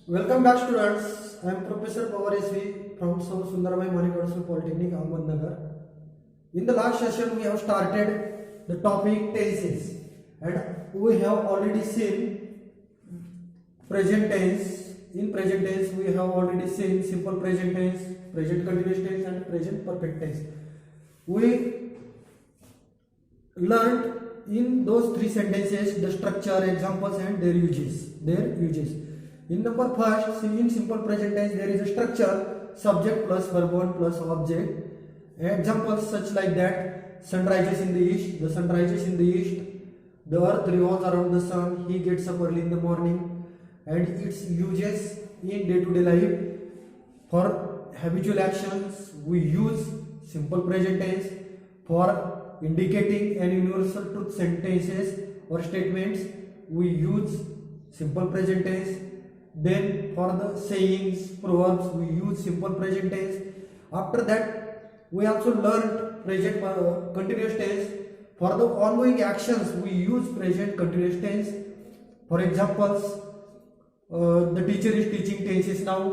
Welcome back, students. I am Professor Pawar SV from South Sundarbai Manikadaswar Polytechnic, Ahmednagar. In the last session, we have started the topic tenses, and we have already seen present tense. In present tense, we have already seen simple present tense, present continuous tense, and present perfect tense. We learned in those three sentences the structure, examples, and their uses. In number first, see, in simple present tense there is a structure: subject plus verb 1 plus object. Examples such like that: sun rises in the east, the sun rises in the east. The earth revolves around the sun, he gets up early in the morning. And its uses in day-to-day life. For habitual actions we use simple present tense. For indicating an universal truth sentences or statements we use simple present tense. Then for the sayings, proverbs, we use simple present tense. After that, we also learned present continuous tense. For the ongoing actions, we use present continuous tense. For examples, the teacher is teaching tenses. Now,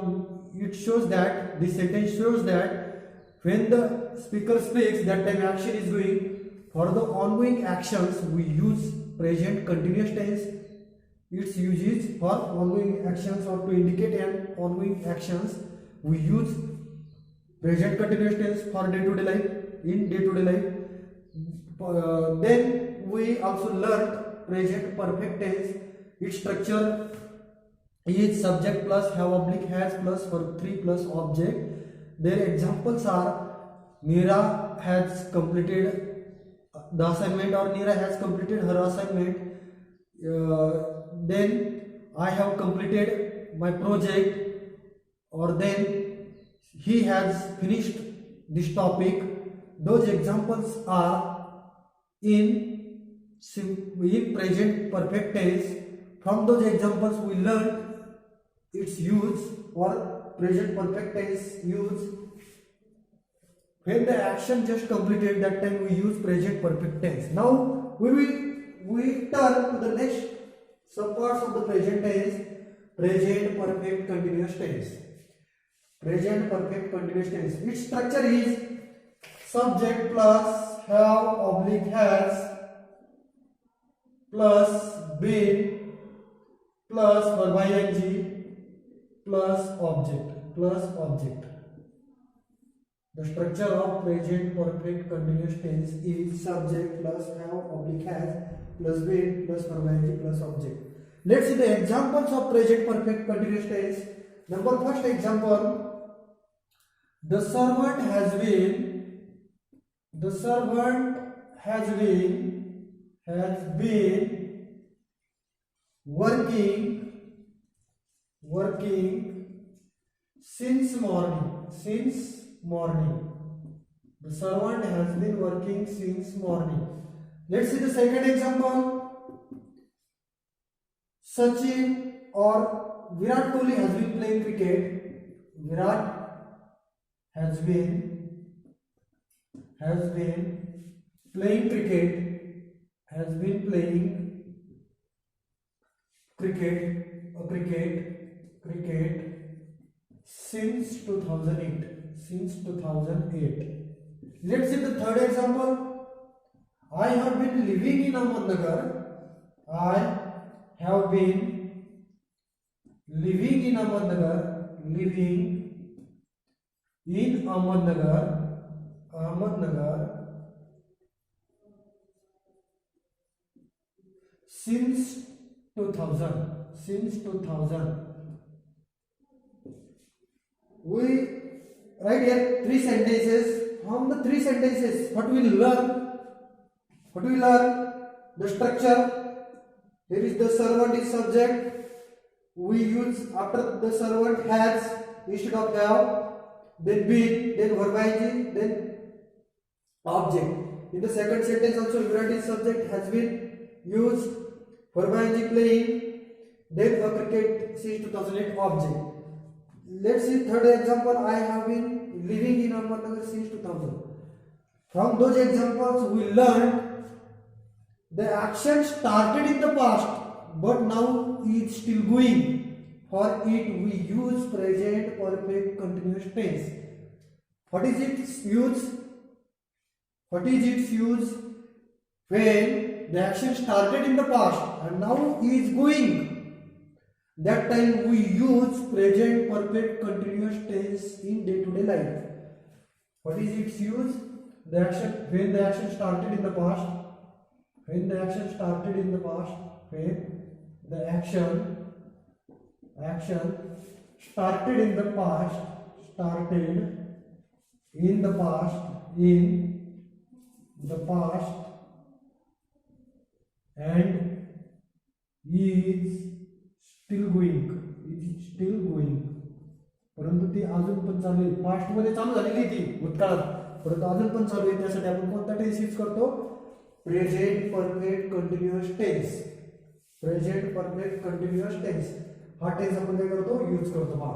it shows that this sentence shows that when the speaker speaks, that time action is going. For the ongoing actions, we use present continuous tense. Its uses for ongoing actions or to indicate an ongoing actions we use present continuous tense. For day-to-day life, in day-to-day life. Then we also learned present perfect tense. Its structure is subject plus have oblique has plus verb 3 plus object. Their examples are: Neera has completed the assignment, or Neera has completed her assignment. Then I have completed my project, or then he has finished this topic. Those examples are in present perfect tense. From those examples we learned its use, or present perfect tense use. When the action just completed, that time we use present perfect tense. Now we turn to the next some parts of the present tense: present perfect continuous tense. Present perfect continuous tense. Its structure is subject plus have oblique has plus been plus verb ing plus object. The structure of present perfect continuous tense is subject plus have oblique has plus been plus verb ing plus object. Let's see the examples of present perfect continuous tense. Number first example: the servant has been working since morning. The servant has been working since morning. Let's see the second example. Sachin or Virat Kohli has been playing cricket. Virat has been playing cricket since 2008. Let's see the third example. I have been living in Ahmednagar. I have been living in Ahmednagar since 2000. We write here three sentences. From the three sentences, what we learn? The structure. Here is the servant is subject. We use after the servant has instead of have. Then been, then verb ing, then object. In the second sentence also, Virat is subject, has been used, verb ing playing, then a cricket since 2008 object. Let's see third example. I have been living in Ahmednagar since 2000. From those examples we learned the action started in the past but now is still going. for it we use present perfect continuous tense. What is its use? What is its use? When the action started in the past and now is going, that time we use present perfect continuous tense in day-to-day life. What is its use? The action, when the action started in the past, when the action started in the past, when the action started in the past, and is still going, परंतु ती अजून पण चालू आहे. Past मध्ये चालू झालेली ती भूतकाळात, परंतु अजून पण चालू आहे. त्यासाठी आपण कोणता टेन्स यूज करतो? Present perfect continuous tense. Present perfect continuous tense हा टेन्स आपण काय करतो? यूज करतो. पहा,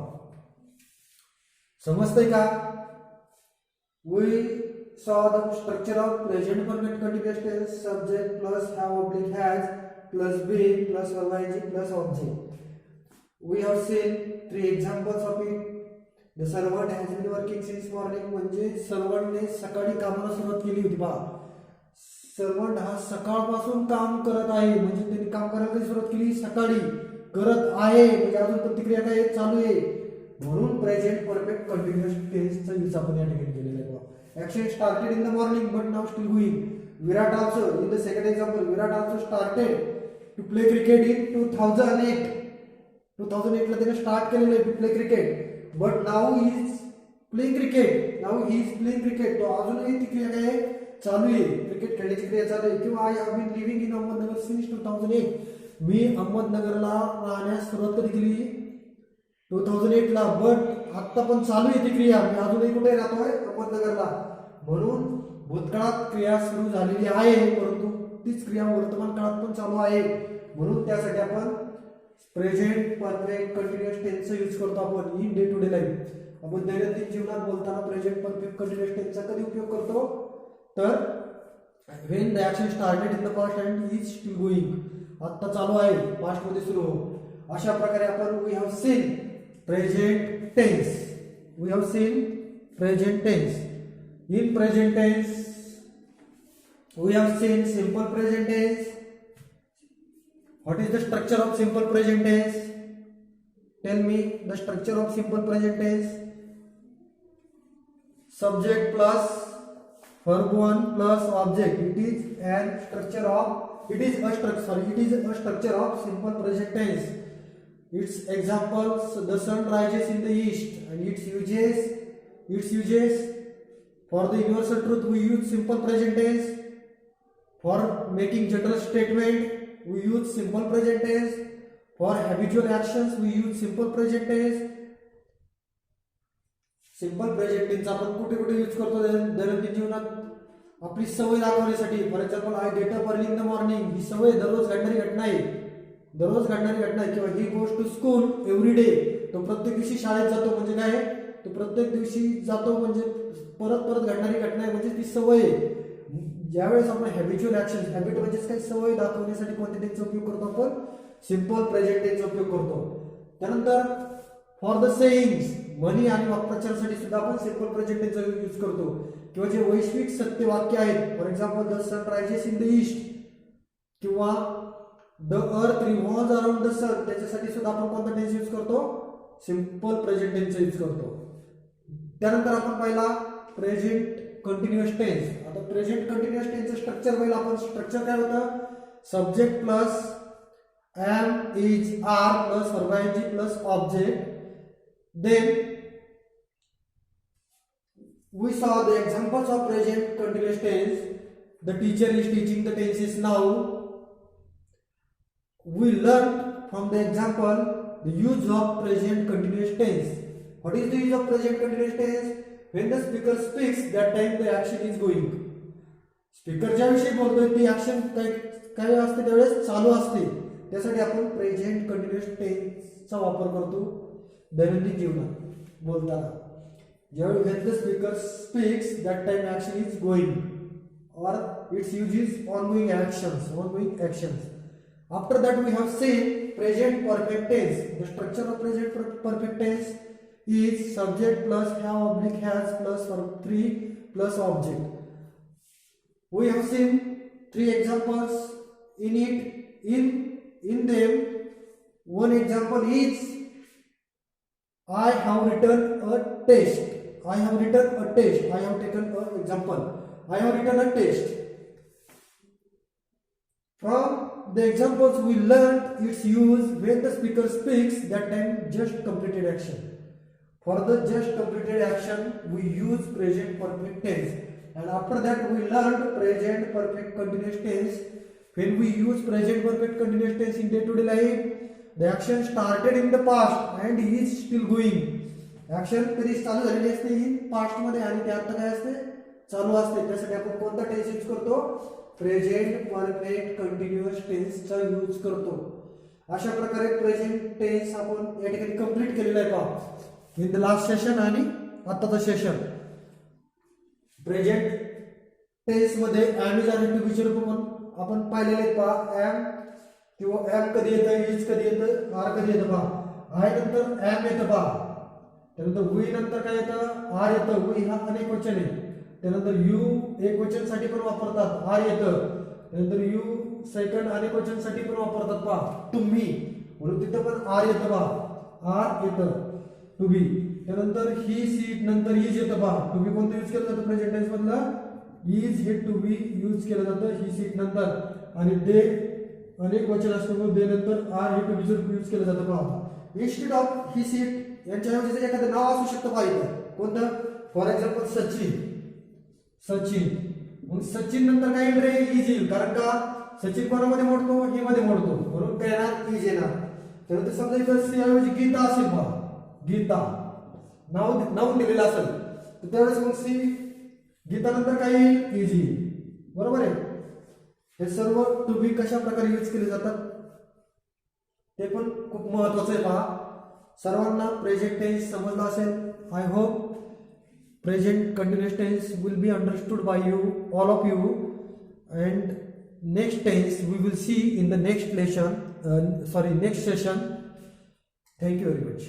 समजतंय का? We saw the structure of present perfect continuous tense. Subject plus have oblique has plus been plus verb ing plus object. We have seen 3 examples of it. The servant has been working since morning. म्हणजे सर्वंटने सकाळी कामाला सुरुवात केली होती. पहा, servant हा सकाळपासून काम करत आहे, म्हणजे त्यांनी काम करायला कधी सुरुवात केली? सकाळी करत आहे, म्हणजे अजून प्रतिक्रिया काय चालू आहे, म्हणून प्रेझेंट परफेक्ट कंटिन्युअस टेन्सचा यूज आपण या ठिकाणी केलेला आहे. Action started in the morning but now still going. Virat also, in the second example, Virat also started to play cricket in 2008. 2008 ला त्याने स्टार्ट केलेलं आहे to play cricket, but now he is playing cricket. तो अजूनही ती क्रिया काय आहे? चालू आहे, क्रिकेट खेळण्याची क्रिया चालू आहे. किंवा I have been living in Ahmednagar since 2008. मी अहमदनगरला राहण्यास सुरुवात कधी केली? 2008 ला, बट आता पण चालू आहे ती क्रिया. मी अजूनही कुठे राहतोय? अहमदनगरला. म्हणून भूतकाळात क्रिया सुरू झालेली आहे, परंतु तीच क्रिया वर्तमान काळात पण चालू आहे. म्हणून त्यासाठी आपण प्रेझेंट परफेक्ट कंटिन्युअस टेन्सचा यूज करतो आपण in day to day life. आपण दैनंदिन जीवनात बोलताना प्रेझेंट परफेक्ट कंटिन्युअस टेन्सचा कधी उपयोग करतो? तर when the action started in the past and is still going. आता चालू आहे, पास्ट मध्ये सुरू हो. अशा प्रकारे आपण we have seen present tense. In present tense, we have seen simple present tense. What is the structure of simple present tense? Tell me the structure of simple present tense. Subject plus verb 1 plus object. It is a structure of simple present tense. Its examples: the sun rises in the east, and its uses. For the universal truth we use simple present tense. For making general statement we use simple present tense. For habitual actions we use simple present tense. Simple present tense आपण कुठे कुठे use करतो दैनंदिन जीवनात? आपली सवय दाखवण्यासाठी. For example, I get up early in the morning. ही सवय दररोज घडणारी घटना आहे. किंवा he goes to school every day. तो प्रत्येक दिवशी शाळेत जातो, म्हणजे काय? तो प्रत्येक दिवशी जातो म्हणजे परत घडणारी घटना आहे, म्हणजे ती सवय आहे. ज्यावेळेस आपण हॅबिच्युअल ऍक्शन, हॅबिट म्हणजेच काही सवय दाखवण्यासाठी कोणत्या टेन्सचा उपयोग करतो? आपण सिंपल प्रेझेंट टेन्सचा उपयोग करतो. त्यानंतर फॉर द सेइंग्स, म्हणी आणि वाक्प्रचारासाठी सुद्धा आपण सिंपल प्रेझेंट टेन्सचा यूज करतो. किंवा जे वैश्विक सत्य वाक्य आहेत, for example, the sun rises in the east किंवा the earth revolves around the sun, त्याच्यासाठी सुद्धा आपण कोणता टेन्स यूज करतो? सिंपल प्रेझेंट टेन्सचा यूज करतो. त्यानंतर आपण पाहिला प्रेझेंट कंटिन्युअस टेन्स. आता प्रेझेंट कंटिन्युअस टेन्सचं स्ट्रक्चर पाहिलं आपण. स्ट्रक्चर काय होतं? Subject plus am, is, are plus verb ing plus object. Then we saw the examples of present continuous tense. The teacher is teaching the tenses now. We learned from the example the use of present continuous tense. What is the use of present continuous tense? When the speaker speaks, that time the action is going. Speaker ज्याविषयी बोलतोय ती action काय असते? त्यावेळेस चालू असते. त्यासाठी आपण प्रेझेंट कंटिन्युअस टेन्सचा वापर करतो दैनंदिन जीवनात बोलताना. ज्यावेळी when the speaker speaks, that time action is going, or its use is ongoing actions. After that we have seen present perfect tense. The structure of present perfect tense is subject plus have oblique has plus verb 3 plus object. We have seen 3 examples in it. In them, one example is I have written a test. I have written a test. I have taken an example. I have written a test. From the examples we learned its use when the speaker speaks, that time just completed action. For the just completed action, we use present perfect tense. And after that, we learned present perfect continuous tense. When we use present perfect continuous tense in day-to-day life, the action started in the past and is still going. Action कधी चालू झालेली असते in past मध्ये आणि ते आता काय असते चालू असते. त्यासाठी आपण कोणता टेन्स यूज करतो? प्रेझेंट परफेक्ट कंटिन्युअस टेन्सचा यूज करतो. अशा प्रकारे प्रेझेंट टेन्स आपण या ठिकाणी कंप्लीट केलेला आहे पहा इन द लास्ट सेशन आणि आताचं सेशन. प्रेझेंट टेन्स मध्ये एम इज आणि टू बीचे रूप आपण पाहिलेले आहेत पहा. एम किंवा एम कधी येतं, इज कधी येतं, आर कधी येतं पहा. आय नंतर एम येतं पहा. त्यानंतर वी नंतर काय येतं? आर येतं. वी हा अनेक वचन आहे. त्यानंतर यू एक वचन साठी पण वापरतात, आर येतं. त्यानंतर यू सेकंड अनेक वचन साठी पण वापरतात पहा, तुम्ही, म्हणून तिथं पण आर येतं पहा. आर येतं टू बी. त्यानंतर ही सीट नंतर इज येतं पहा. टू बी कोणतं यूज केलं जातं प्रेझेंट टेन्स मधलं? इज हे टू बी यूज केलं जातं ही सीट नंतर. आणि दे अनेक वचन असल्यामुळे दे नंतर आर हे टू बी यूज केलं जातं पहा. इन्स्टेड ऑफ ही सीट यांच्याऐवजी एखादं नाव असू शकतं पाहिजे. कोणतं? For example Sachin. सचिन मग सचिन नंतर काय येईल रे? इज येईल. कारण का सचिन कोणामध्ये मोडतो? ही मध्ये मोडतो, म्हणून काय येणार? इज येणार. त्यानंतर समजा इथं सी ऐवजी गीता असेल पहा, गीता नाव दिलेलं असेल तर त्यावेळेस मग सी गीता नंतर काय येईल? इज येईल. बरोबर आहे. हे सर्व टू बी कशा प्रकारे यूज केले जातात ते पण खूप महत्वाचं आहे पहा. सर्वांना प्रेझेंट टेन्स समजला असेल. I hope present continuous tense will be understood by you, all of you, and next tense we will see in the next lesson, next session. Thank you very much.